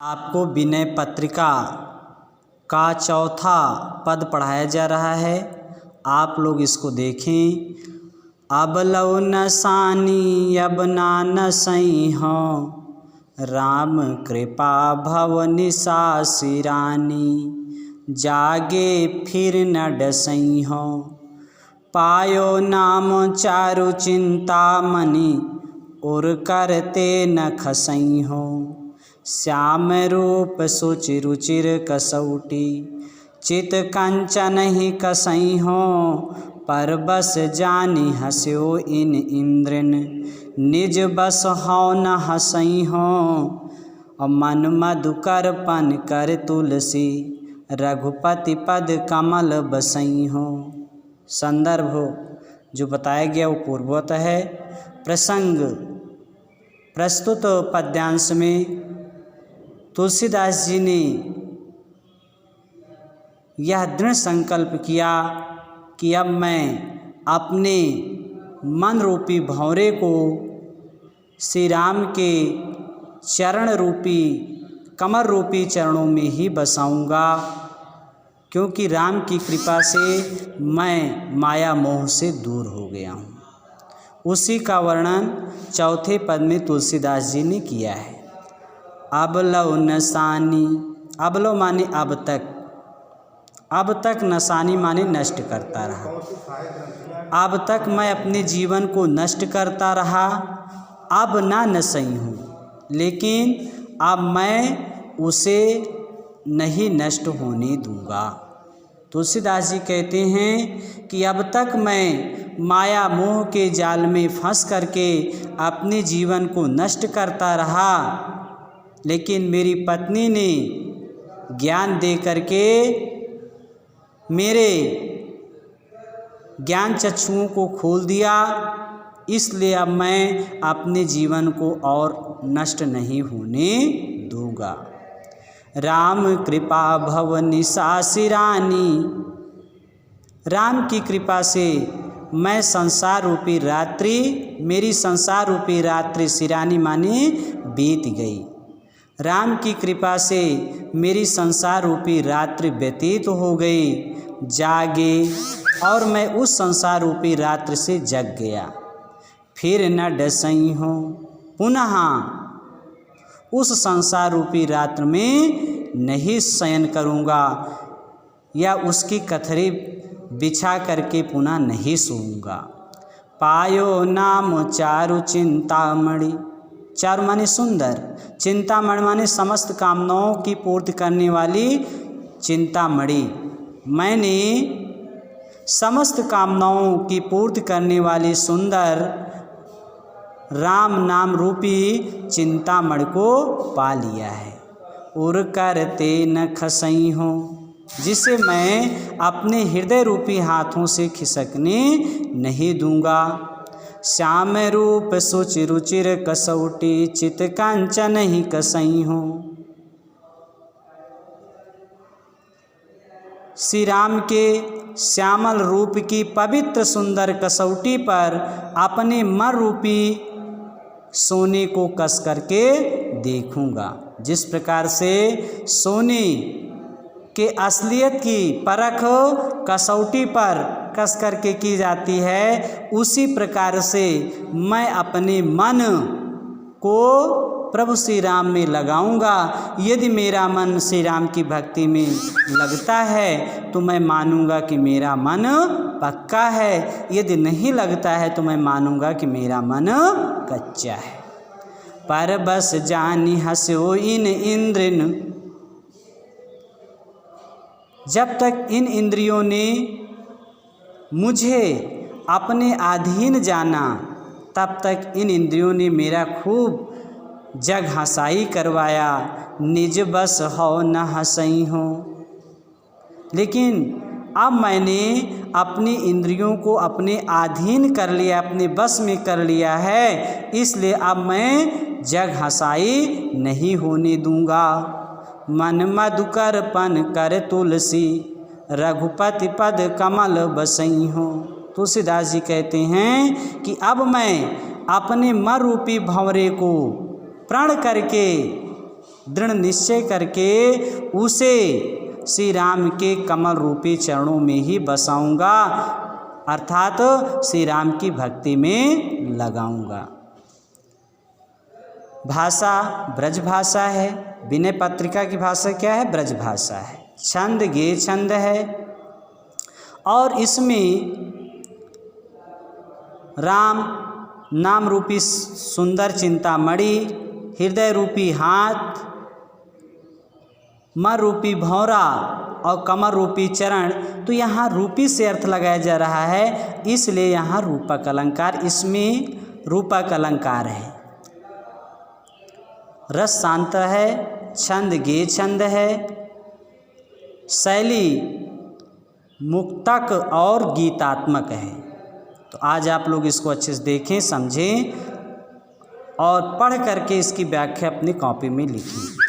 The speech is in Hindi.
आपको विनय पत्रिका का चौथा पद पढ़ाया जा रहा है। आप लोग इसको देखें। अब लौ नसानी अब ना नसई हो, राम कृपा भव निसासी रानी, जागे फिर न डसई हो, पायो नाम चारु चिंतामणि, उर करते न खसई हो, श्याम रूप सुचि रुचिर कसौटी, चित कंचन ही कसई हो, पर बस जानी हस्यो इन इंद्रन, निज बस हो न हसई हो, और मन मधुकर पन कर तुलसी, रघुपति पद कमल बसई हो। संदर्भ जो बताया गया वो पूर्ववत है। प्रसंग प्रस्तुत पद्यांश में तुलसीदास जी ने यह दृढ़ संकल्प किया कि अब मैं अपने मन रूपी भंवरे को श्री राम के चरण रूपी कमर रूपी चरणों में ही बसाऊंगा, क्योंकि राम की कृपा से मैं माया मोह से दूर हो गया हूँ। उसी का वर्णन चौथे पद में तुलसीदास जी ने किया है। अब लौ नसानी, अब लो माने अब तक नसानी माने नष्ट करता रहा। अब तक मैं अपने जीवन को नष्ट करता रहा, अब ना नसई हूँ, लेकिन अब मैं उसे नहीं नष्ट होने दूंगा। तुलसीदास जी कहते हैं कि अब तक मैं माया मोह के जाल में फंस करके अपने जीवन को नष्ट करता रहा, लेकिन मेरी पत्नी ने ज्ञान दे करके मेरे ज्ञान चक्षुओं को खोल दिया, इसलिए अब मैं अपने जीवन को और नष्ट नहीं होने दूंगा। राम कृपा भव निसासी रानी, राम की कृपा से मैं संसार रूपी रात्रि, मेरी संसार रूपी रात्रि सिरानी माने बीत गई। राम की कृपा से मेरी संसार रूपी रात्रि व्यतीत हो गई, जागे, और मैं उस संसार रूपी रात्रि से जग गया। फिर न डसई हो, पुनः उस संसार रूपी रात्र में नहीं शयन करूँगा या उसकी कथरी बिछा करके पुनः नहीं सोऊंगा। पायो नाम चारु चिंतामणि, चारु माने सुंदर, चिंतामणि माने समस्त कामनाओं की पूर्ति करने वाली चिंतामणि। मैंने समस्त कामनाओं की पूर्ति करने वाली सुंदर राम नाम रूपी चिंतामणि को पा लिया है। उर करते न खसई हो, जिसे मैं अपने हृदय रूपी हाथों से खिसकने नहीं दूंगा। श्याम रूप सुचि रुचिर कसौटी, चित कांचन ही कसई हो। श्री राम के श्यामल रूप की पवित्र सुंदर कसौटी पर अपने मन रूपी सोने को कस करके देखूंगा। जिस प्रकार से सोने के असलियत की परख कसौटी पर कस करके की जाती है, उसी प्रकार से मैं अपने मन को प्रभु श्री राम में लगाऊंगा। यदि मेरा मन श्री राम की भक्ति में लगता है तो मैं मानूंगा कि मेरा मन पक्का है, यदि नहीं लगता है तो मैं मानूंगा कि मेरा मन कच्चा है। पर बस जानी हस्यो इन इंद्रन, जब तक इन इंद्रियों ने मुझे अपने अधीन जाना, तब तक इन इंद्रियों ने मेरा खूब जग हंसाई करवाया। निज बस हो न हंसई हो, लेकिन अब मैंने अपनी इंद्रियों को अपने अधीन कर लिया, अपने बस में कर लिया है, इसलिए अब मैं जग हंसाई नहीं होने दूंगा। मन मधुकर पन कर तुलसी, रघुपति पद कमल बसई हो। तुलसीदास जी कहते हैं कि अब मैं अपने मन रूपी भंवरे को प्रण करके दृढ़ निश्चय करके उसे श्री राम के कमल रूपी चरणों में ही बसाऊंगा, अर्थात श्री राम की भक्ति में लगाऊंगा। भाषा ब्रज भाषा है, विनय पत्रिका की भाषा क्या है? ब्रज भाषा है। छंद गे छंद है और इसमें राम नाम रूपी सुंदर चिंतामणि, हृदय रूपी हाथ, मन रूपी भौरा और कमर रूपी चरण, तो यहाँ रूपी से अर्थ लगाया जा रहा है, इसलिए यहाँ रूपक अलंकार, इसमें रूपक अलंकार है। रस शांत है, छंद गे छंद है, शैली मुक्तक और गीतात्मक है। तो आज आप लोग इसको अच्छे से देखें, समझें और पढ़ करके इसकी व्याख्या अपनी कॉपी में लिखें।